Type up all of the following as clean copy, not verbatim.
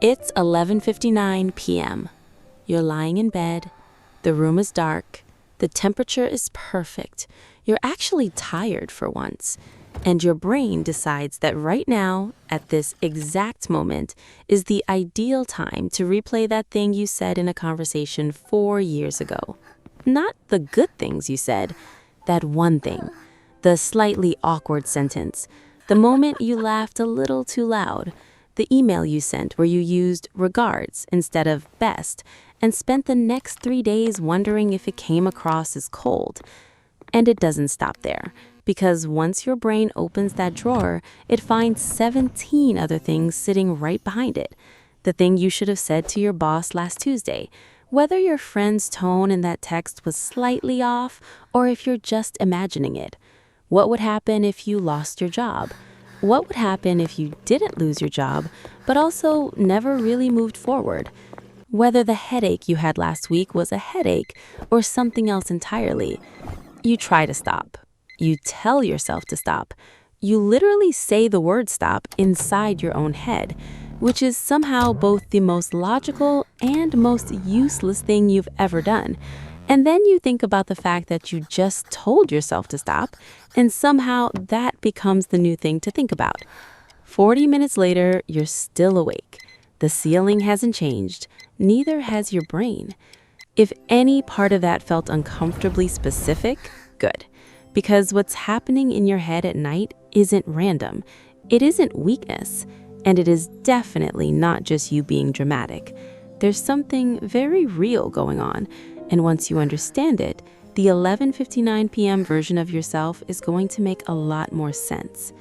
It's 11:59 p.m. You're lying in bed, the room is dark, the temperature is perfect, you're actually tired for once, and your brain decides that right now, at this exact moment, is the ideal time to replay that thing you said in a conversation 4 years ago. Not the good things you said, that one thing, the slightly awkward sentence, the moment you laughed a little too loud, the email you sent where you used regards instead of best and spent the next 3 days wondering if it came across as cold. And it doesn't stop there, because once your brain opens that drawer, it finds 17 other things sitting right behind it. The thing you should have said to your boss last Tuesday, whether your friend's tone in that text was slightly off or if you're just imagining it. What would happen if you lost your job? What would happen if you didn't lose your job, but also never really moved forward? Whether the headache you had last week was a headache or something else entirely. You try to stop. You tell yourself to stop. You literally say the word stop inside your own head, which is somehow both the most logical and most useless thing you've ever done. And then you think about the fact that you just told yourself to stop, and somehow that becomes the new thing to think about. 40 minutes later, you're still awake. The ceiling hasn't changed, neither has your brain. If any part of that felt uncomfortably specific, good. Because what's happening in your head at night isn't random. It isn't weakness. And it is definitely not just you being dramatic. There's something very real going on. And once you understand it, the 11:59 p.m. version of yourself is going to make a lot more sense.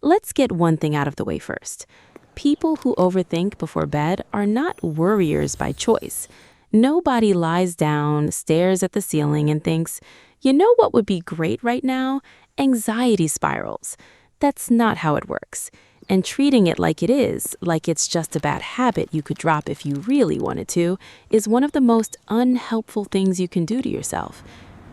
Let's get one thing out of the way first. People who overthink before bed are not worriers by choice. Nobody lies down, stares at the ceiling, and thinks, you know what would be great right now? Anxiety spirals. That's not how it works. And treating it like it is, like it's just a bad habit you could drop if you really wanted to, is one of the most unhelpful things you can do to yourself.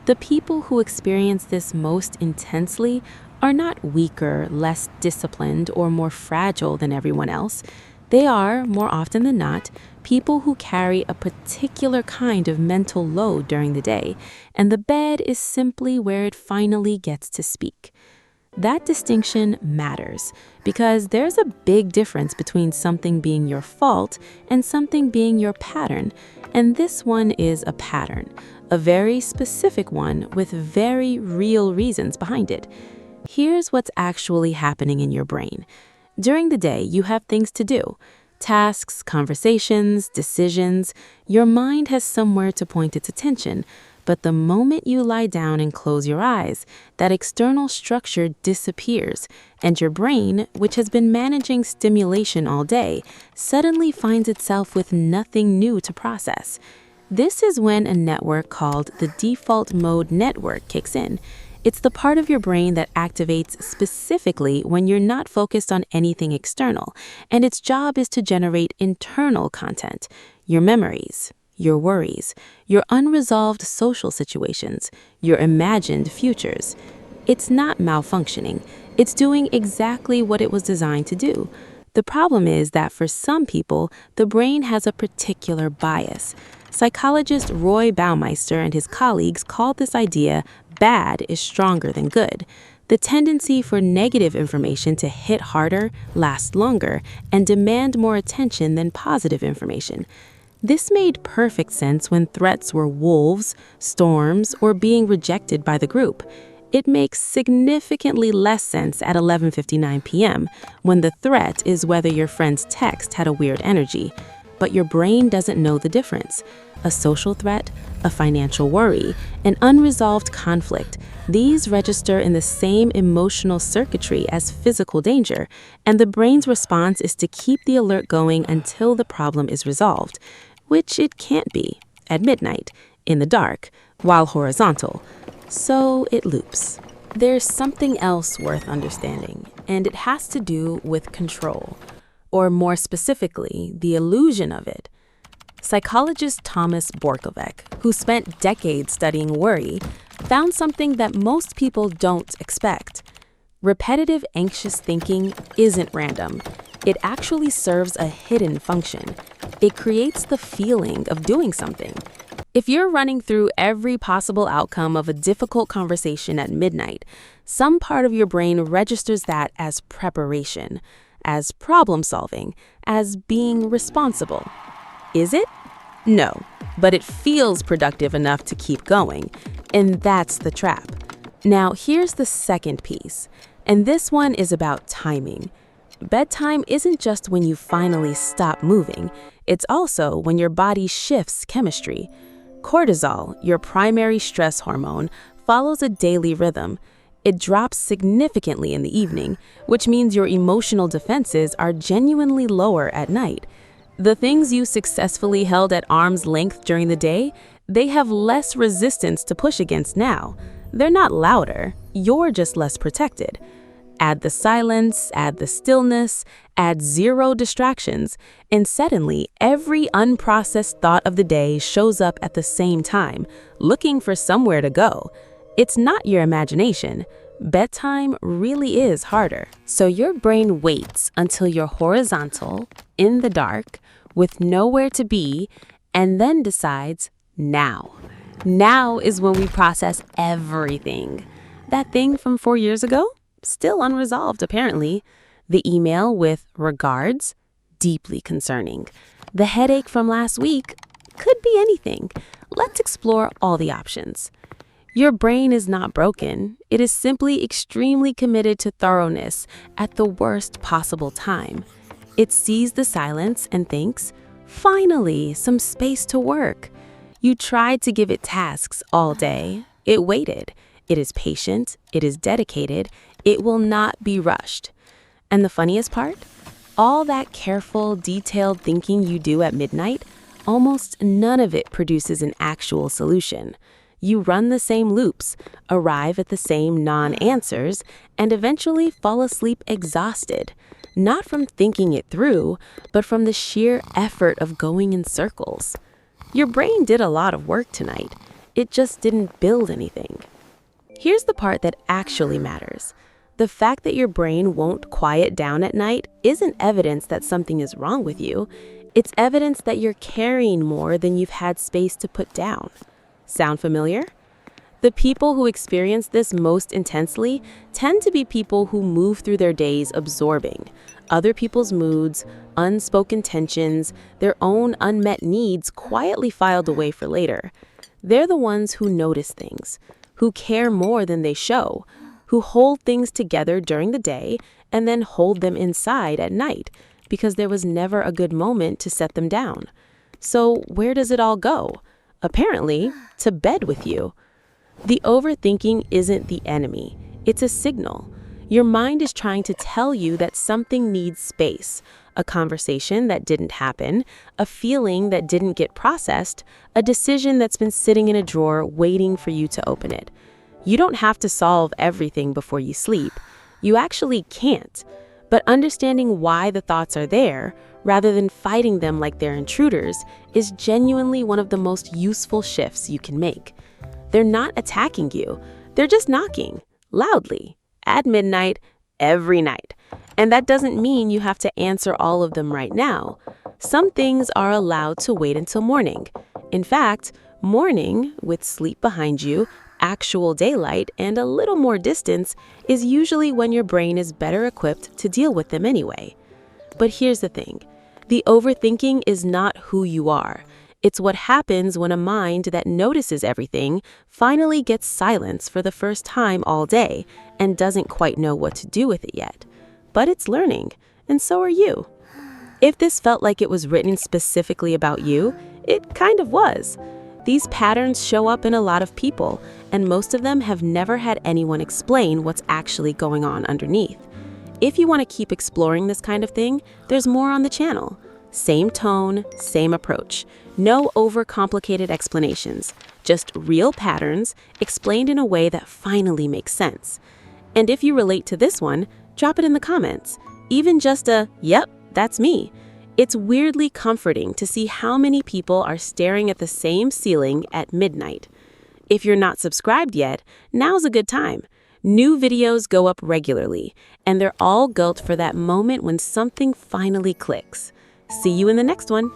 The people who experience this most intensely are not weaker, less disciplined, or more fragile than everyone else. They are, more often than not, people who carry a particular kind of mental load during the day, and the bed is simply where it finally gets to speak. That distinction matters because there's a big difference between something being your fault and something being your pattern, and this one is a pattern, a very specific one with very real reasons behind it. Here's what's actually happening in your brain. During the day, you have things to do. Tasks, conversations, decisions. Your mind has somewhere to point its attention. But the moment you lie down and close your eyes, that external structure disappears, and your brain, which has been managing stimulation all day, suddenly finds itself with nothing new to process. This is when a network called the default mode network kicks in. It's the part of your brain that activates specifically when you're not focused on anything external, and its job is to generate internal content, your memories, your worries, your unresolved social situations, your imagined futures. It's not malfunctioning. It's doing exactly what it was designed to do. The problem is that for some people, the brain has a particular bias. Psychologist Roy Baumeister and his colleagues called this idea bad is stronger than good. The tendency for negative information to hit harder, last longer, and demand more attention than positive information. This made perfect sense when threats were wolves, storms, or being rejected by the group. It makes significantly less sense at 11:59 p.m. when the threat is whether your friend's text had a weird energy. But your brain doesn't know the difference. A social threat, a financial worry, an unresolved conflict. These register in the same emotional circuitry as physical danger, and the brain's response is to keep the alert going until the problem is resolved, which it can't be, at midnight, in the dark, while horizontal. So it loops. There's something else worth understanding, and it has to do with control, or more specifically, the illusion of it. Psychologist Thomas Borkovec, who spent decades studying worry, found something that most people don't expect. Repetitive anxious thinking isn't random. It actually serves a hidden function. It creates the feeling of doing something. If you're running through every possible outcome of a difficult conversation at midnight, some part of your brain registers that as preparation, as problem solving, as being responsible. Is it? No, but it feels productive enough to keep going, and that's the trap. Now, here's the second piece, and this one is about timing. Bedtime isn't just when you finally stop moving, it's also when your body shifts chemistry. Cortisol, your primary stress hormone, follows a daily rhythm. It drops significantly in the evening, which means your emotional defenses are genuinely lower at night. The things you successfully held at arm's length during the day, they have less resistance to push against now. They're not louder, you're just less protected. Add the silence, add the stillness, add zero distractions, and suddenly every unprocessed thought of the day shows up at the same time, looking for somewhere to go. It's not your imagination. Bedtime really is harder. So your brain waits until you're horizontal, in the dark, with nowhere to be, and then decides, now. Now is when we process everything. That thing from 4 years ago? Still unresolved, apparently. The email with regards? Deeply concerning. The headache from last week? Could be anything. Let's explore all the options. Your brain is not broken. It is simply extremely committed to thoroughness at the worst possible time. It sees the silence and thinks, finally, some space to work. You tried to give it tasks all day. It waited. It is patient. It is dedicated. It will not be rushed. And the funniest part? All that careful, detailed thinking you do at midnight, almost none of it produces an actual solution. You run the same loops, arrive at the same non-answers, and eventually fall asleep exhausted. Not from thinking it through, but from the sheer effort of going in circles. Your brain did a lot of work tonight. It just didn't build anything. Here's the part that actually matters. The fact that your brain won't quiet down at night isn't evidence that something is wrong with you. It's evidence that you're carrying more than you've had space to put down. Sound familiar? The people who experience this most intensely tend to be people who move through their days absorbing other people's moods, unspoken tensions, their own unmet needs quietly filed away for later. They're the ones who notice things, who care more than they show, who hold things together during the day and then hold them inside at night because there was never a good moment to set them down. So where does it all go? Apparently, to bed with you. The overthinking isn't the enemy. It's a signal. Your mind is trying to tell you that something needs space, a conversation that didn't happen, a feeling that didn't get processed, a decision that's been sitting in a drawer waiting for you to open it. You don't have to solve everything before you sleep. You actually can't. But understanding why the thoughts are there, rather than fighting them like they're intruders, is genuinely one of the most useful shifts you can make. They're not attacking you. They're just knocking, loudly, at midnight, every night. And that doesn't mean you have to answer all of them right now. Some things are allowed to wait until morning. In fact, morning, with sleep behind you, actual daylight, and a little more distance, is usually when your brain is better equipped to deal with them anyway. But here's the thing. The overthinking is not who you are. It's what happens when a mind that notices everything finally gets silence for the first time all day and doesn't quite know what to do with it yet. But it's learning, and so are you. If this felt like it was written specifically about you, it kind of was. These patterns show up in a lot of people, and most of them have never had anyone explain what's actually going on underneath. If you want to keep exploring this kind of thing, there's more on the channel. Same tone, same approach. No overcomplicated explanations, just real patterns explained in a way that finally makes sense. And if you relate to this one, drop it in the comments. Even just a, yep, that's me. It's weirdly comforting to see how many people are staring at the same ceiling at midnight. If you're not subscribed yet, now's a good time. New videos go up regularly, and they're all built for that moment when something finally clicks. See you in the next one.